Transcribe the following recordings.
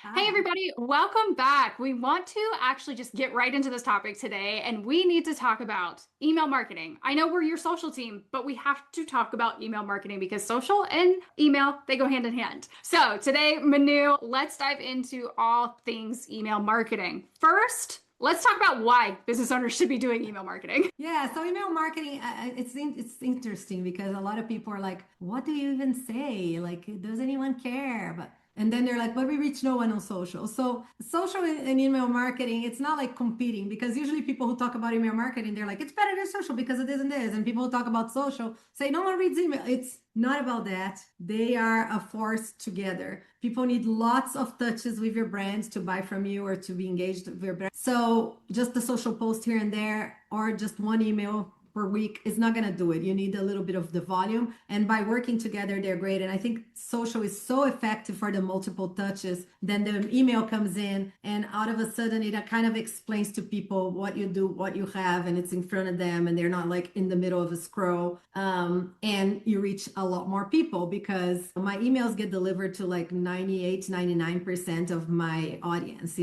Hey, Hi. everybody, welcome back. We want to actually just get right into this topic today, and we need to talk about email marketing. I know we're your social team, but we have to talk about email marketing because social and email, they go hand in hand. So today, Manu, let's dive into all things email marketing. First, let's talk about why business owners should be doing email marketing. Yeah, so email marketing, it's interesting because a lot of people are like, "What do you even say? Like, does anyone care?" But and then they're like, "But we reach no one on social." So social and email marketing, it's not like competing because usually people who talk about email marketing, they're like, "It's better than social because of this and this," and people who talk about social say, "No one reads email." It's not about that. They are a force together. People need lots of touches with your brand to buy from you or to be engaged with your brand. So just the social post here and there, or just one email per week is not going to do it. You need a little bit of the volume. And by working together, they're great. And I think social is so effective for the multiple touches. Then the email comes in, and out of a sudden, it kind of explains to people what you do, what you have, and it's in front of them, and they're not like in the middle of a scroll. And you reach a lot more people because my emails get delivered to like 98, 99% of my audience,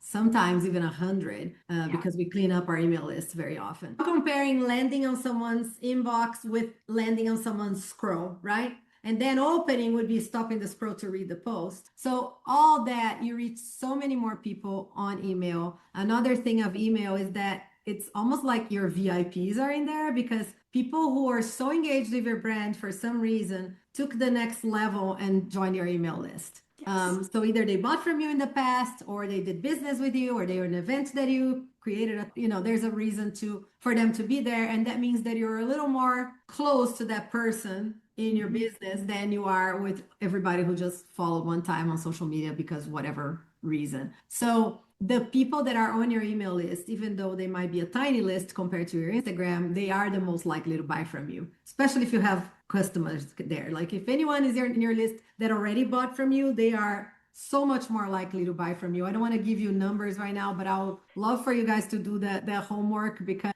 sometimes even 100, Yeah. because we clean up our email list very often. Comparing landing on someone's inbox with landing on someone's scroll, right? And then opening would be stopping the scroll to read the post. So all that, you reach so many more people on email. Another thing of email is that it's almost like your VIPs are in there because people who are so engaged with your brand for some reason took the next level and joined your email list. Yes. So either they bought from you in the past, or they did business with you, or they were an event that you created. There's a reason for them to be there, and that means that you're a little more close to that person in your Mhm. business than you are with everybody who just followed one time on social media because whatever reason. So the people that are on your email list, even though they might be a tiny list compared to your Instagram, they are the most likely to buy from you, especially if you have customers there. Like if anyone is in your list that already bought from you, they are so much more likely to buy from you. I don't want to give you numbers right now, but I would love for you guys to do the homework because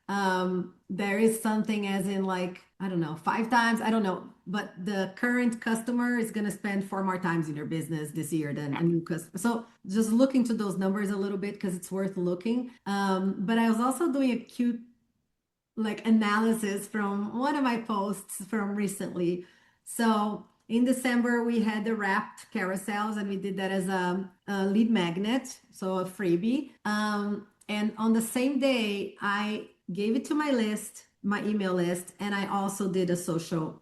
there is something as in like, I don't know, 5 times, I don't know, but the current customer is going to spend 4 more times in your business this year than Yeah. a new customer. So just look into those numbers a little bit because it's worth looking. But I was also doing a cute like analysis from one of my posts from recently. So in December, we had the wrapped carousels, and we did that as a lead magnet, so a freebie. And on the same day, I gave it to my list, my email list, and I also did a social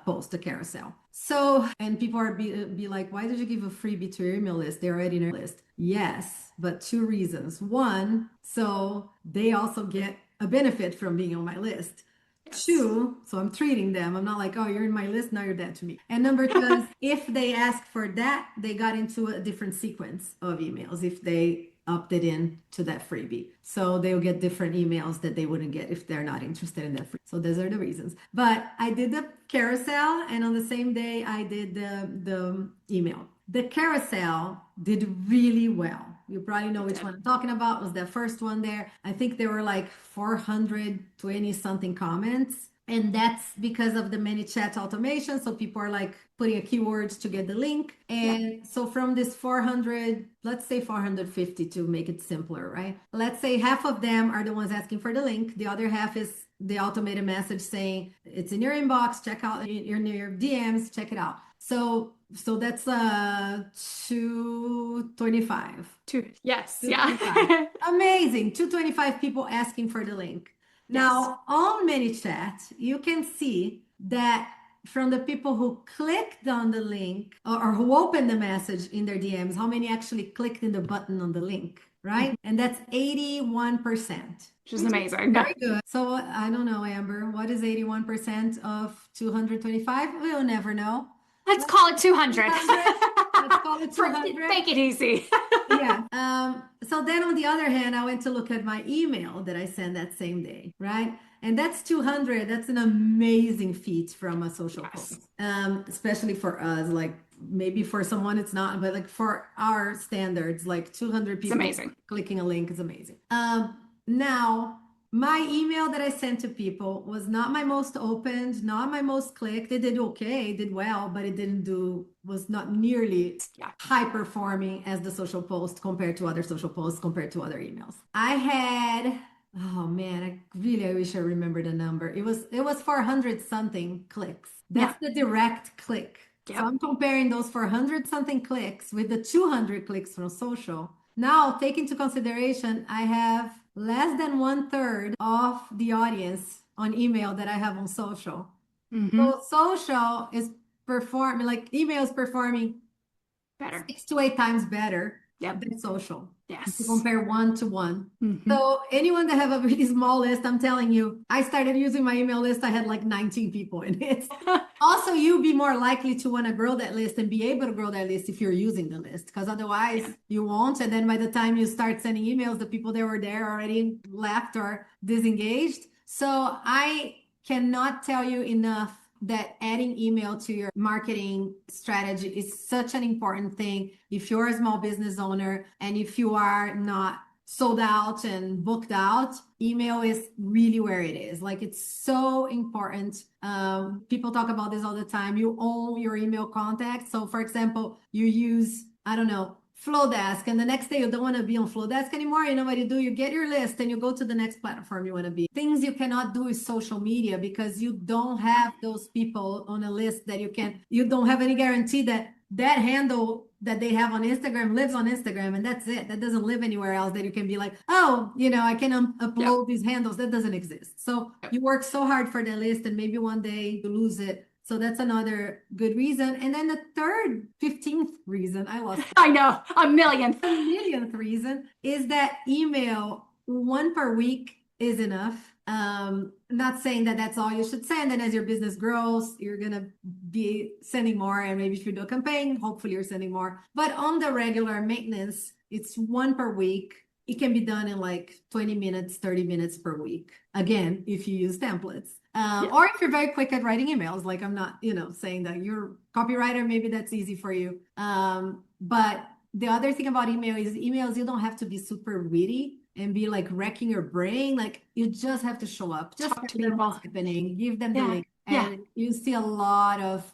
post, a carousel. So, and people are be like, why did you give a freebie to your email list? They're already in your list. Yes, but two reasons. One, so they also get a benefit from being on my list. Yes. Two, so I'm treating them. I'm not like, oh, you're in my list, now you're dead to me. And number two is if they ask for that, they got into a different sequence of emails if they opted in to that freebie. So they'll get different emails that they wouldn't get if they're not interested in that free. So those are the reasons. But I did the carousel, and on the same day I did the email. The carousel did really well. You probably know It which did. one I'm talking about. It was the first one there. I think there were like 420 something comments. And that's because of the ManyChat automation. So people are like putting a keywords to get the link. Yeah. And so from this 400, let's say 450 to make it simpler, right? Let's say half of them are the ones asking for the link. The other half is the automated message saying it's in your inbox, check out your DMs, check it out. So that's 225. Yes. Yeah. 225. Amazing. 225 people asking for the link. Yes. Now, on ManyChat, you can see that from the people who clicked on the link or who opened the message in their DMs, how many actually clicked in the button on the link, Mhm. right? And that's 81%, Which is which is amazing. very good. So I don't know, Amber, what is 81% of 225? We'll never know. Let's Let's call it 200. 200. Let's call it For 200. make it easy. Yeah. So then on the other hand, I went to look at my email that I sent that same day, right? And that's 200. That's an amazing feat from a social Yes. post. Especially for us, like maybe for someone it's not, but like for our standards, like 200 It's people amazing. clicking a link is amazing. Now my email that I sent to people was not my most opened, not my most clicked. It did okay, it did well, but was not nearly high performing as the social post compared to other social posts, compared to other emails. I had, oh man, I wish I remember the number. It was 400 something clicks. That's the direct click. So I'm comparing those 400 something clicks with the 200 clicks from social. Now, take into consideration, I have less than 1/3 of the audience on email that I have on social. So social is performing, like email is performing better, 6 to 8 times better than social. Yes. To compare 1 to 1. So anyone that have a really small list, I'm telling you, I started using my email list. I had like 19 people in it. Also, you'll be more likely to want to grow that list and be able to grow that list if you're using the list, because otherwise you won't. And then by the time you start sending emails, the people that were there already left or disengaged. So I cannot tell you enough that adding email to your marketing strategy is such an important thing. If you're a small business owner and if you are not sold out and booked out, email is really where it is. Like, it's so important. People talk about this all the time. You own your email contacts. So for example, you use, I don't know, Flowdesk, and the next day you don't want to be on Flowdesk anymore. You know what you do? You get your list and you go to the next platform you want to be. Things you cannot do with social media because you don't have those people on a list that you don't have any guarantee that that handle that they have on Instagram lives on Instagram, and that's it. That doesn't live anywhere else that you can be like, oh, I can upload these handles. That doesn't exist. So you work so hard for the list and maybe one day you lose it. So that's another good reason. And then the 15th reason, I know, a millionth reason is that email 1 per week is enough. Not saying that that's all you should send. And as your business grows, you're going to be sending more. And maybe if you do a campaign, hopefully you're sending more. But on the regular maintenance, it's 1 per week. It can be done in like 20 minutes, 30 minutes per week. Again, if you use templates. Or if you're very quick at writing emails, like I'm not, saying that you're a copywriter, maybe that's easy for you. But the other thing about emails, you don't have to be super witty and be like wrecking your brain. Like, you just have to show up, just talk to them what's happening, give them the link. And you see a lot of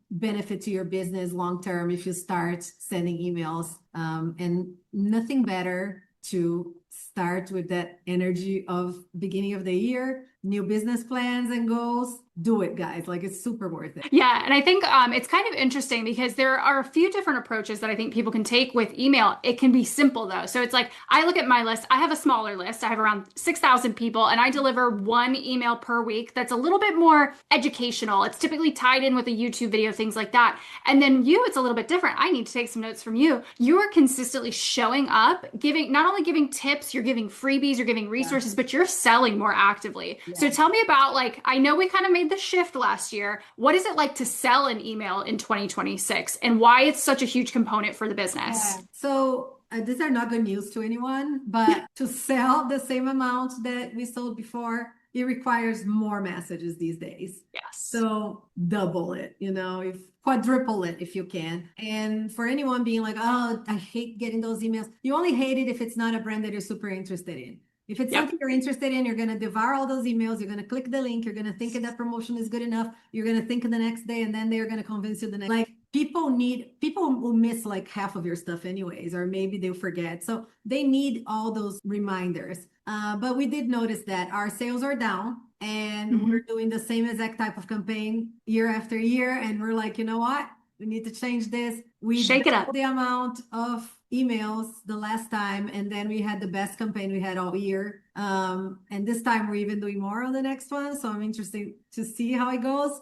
benefit to your business long-term if you start sending emails. And nothing better to start with that energy of beginning of the year, new business plans and goals. Do it, guys. Like, it's super worth it. Yeah. And I think it's kind of interesting because there are a few different approaches that I think people can take with email. It can be simple though. So it's like, I look at my list, I have a smaller list. I have around 6,000 people and I deliver 1 email per week that's a little bit more educational. It's typically tied in with a YouTube video, things like that. And then it's a little bit different. I need to take some notes from you. You are consistently showing up, not only giving tips, you're giving freebies, you're giving resources, but you're selling more actively. So tell me about, like, I know we kind of made the shift last year. What is it like to sell an email in 2026 and why it's such a huge component for the business? So these are not good news to anyone, but to sell the same amount that we sold before, it requires more messages these days. Yes. So double it, if quadruple it if you can. And for anyone being like, oh, I hate getting those emails. You only hate it if it's not a brand that you're super interested in. If it's something you're interested in, you're going to devour all those emails. You're going to click the link. You're going to think that promotion is good enough. You're going to think the next day, and then they're going to convince you the next. Like, people will miss like half of your stuff anyways, or maybe they'll forget. So they need all those reminders. But we did notice that our sales are down, and we're doing the same exact type of campaign year after year. And we're like, you know what? We need to change this. We shake it up. The amount of emails the last time, and then we had the best campaign we had all year. And this time we're even doing more on the next one. So I'm interested to see how it goes.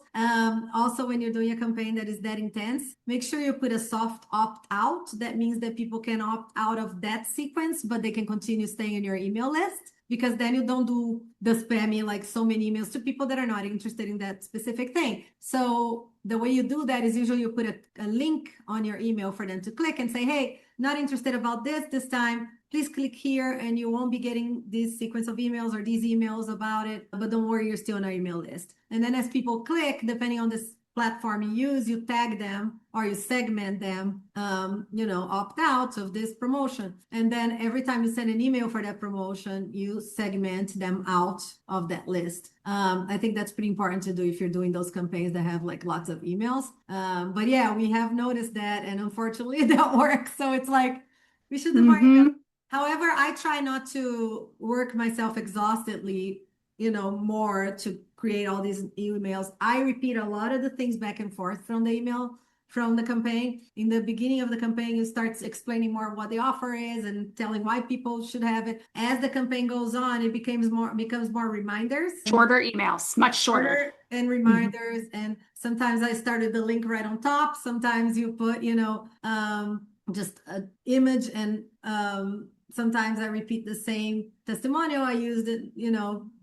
Also, when you're doing a campaign that is that intense, make sure you put a soft opt out. That means that people can opt out of that sequence, but they can continue staying in your email list. Because then you don't do the spamming, like so many emails to people that are not interested in that specific thing. So the way you do that is usually you put a link on your email for them to click and say, hey, not interested about this time, please click here, and you won't be getting this sequence of emails or these emails about it. But don't worry, you're still on our email list. And then as people click, depending on this platform you use, you tag them or you segment them, opt out of this promotion. And then every time you send an email for that promotion, you segment them out of that list. I think that's pretty important to do if you're doing those campaigns that have like lots of emails. But yeah, we have noticed that, and unfortunately that works. So it's like, we should do more emails. However, I try not to work myself exhaustively, more to create all these emails. I repeat a lot of the things back and forth from the email, from the campaign. In the beginning of the campaign, you start explaining more what the offer is and telling why people should have it. As the campaign goes on, it becomes more reminders. Shorter emails, much shorter. And reminders. And sometimes I started the link right on top. Sometimes you put, just an image, and sometimes I repeat the same testimonial I used it,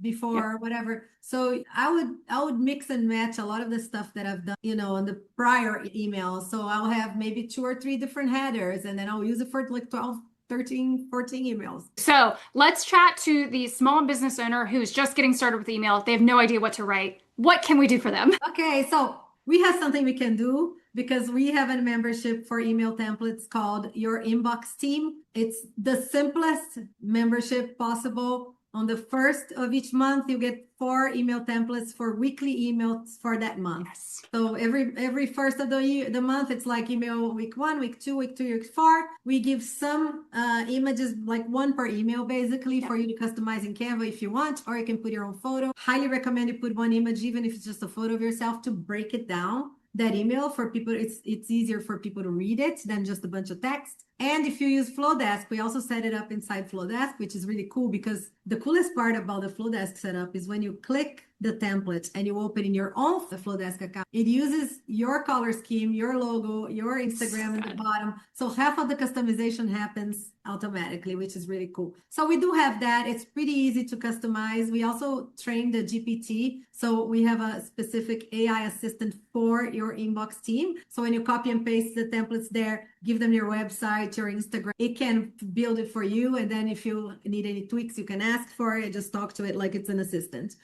before, whatever. So I would mix and match a lot of the stuff that I've done, on the prior emails. So I'll have maybe 2 or 3 different headers, and then I'll use it for like 12, 13, 14 emails. So let's chat to the small business owner who's just getting started with email. They have no idea what to write. What can we do for them? Okay, so we have something we can do, because we have a membership for email templates called Your Inbox Team. It's the simplest membership possible. On the first of each month, you get 4 email templates for weekly emails for that month. Yes. So every first of the month, it's like email week 1, week 2, week 3, week 4. We give some images, like 1 per email, basically, for you to customize in Canva if you want, or you can put your own photo. Highly recommend you put 1 image, even if it's just a photo of yourself, to break it down. That email for people, it's easier for people to read it than just a bunch of text. And if you use Flowdesk, we also set it up inside Flowdesk, which is really cool, because the coolest part about the Flowdesk setup is when you click the template and you open in your own Flowdesk account, it uses your color scheme, your logo, your Instagram at the bottom. So half of the customization happens automatically, which is really cool. So we do have that. It's pretty easy to customize. We also train the GPT. So we have a specific AI assistant for your inbox team. So when you copy and paste the templates there, give them your website, your Instagram, it can build it for you. And then if you need any tweaks, you can ask for it. Just talk to it like it's an assistant.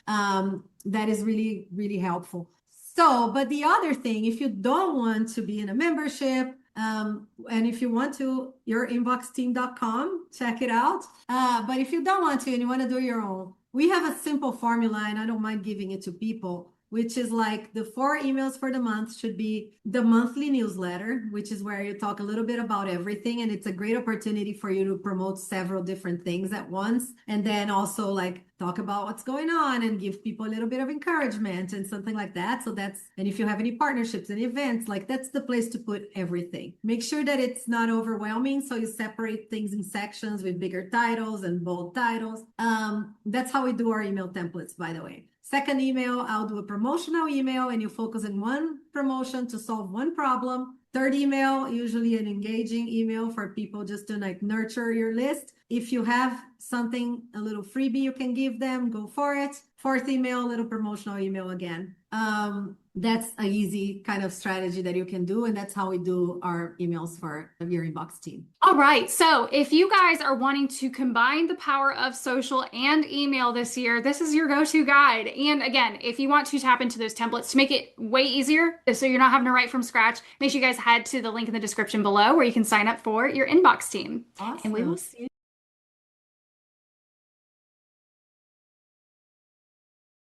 That is really, really helpful. So, but the other thing, if you don't want to be in a membership, and if you want to, yourinboxteam.com, check it out. But if you don't want to and you want to do your own, we have a simple formula, and I don't mind giving it to people, which is like the 4 emails for the month should be the monthly newsletter, which is where you talk a little bit about everything. And it's a great opportunity for you to promote several different things at once. And then also like talk about what's going on and give people a little bit of encouragement and something like that. So and if you have any partnerships and events, like that's the place to put everything. Make sure that it's not overwhelming. So you separate things in sections with bigger titles and bold titles. That's how we do our email templates, by the way. Second email, I'll do a promotional email, and you focus on 1 promotion to solve 1 problem. Third email, usually an engaging email for people just to like nurture your list. If you have something, a little freebie you can give them, go for it. Fourth email, a little promotional email again. That's an easy kind of strategy that you can do. And that's how we do our emails for your inbox team. All right. So if you guys are wanting to combine the power of social and email this year, this is your go-to guide. And again, if you want to tap into those templates to make it way easier, so you're not having to write from scratch, make sure you guys head to the link in the description below where you can sign up for your inbox team. Awesome. And we will see you.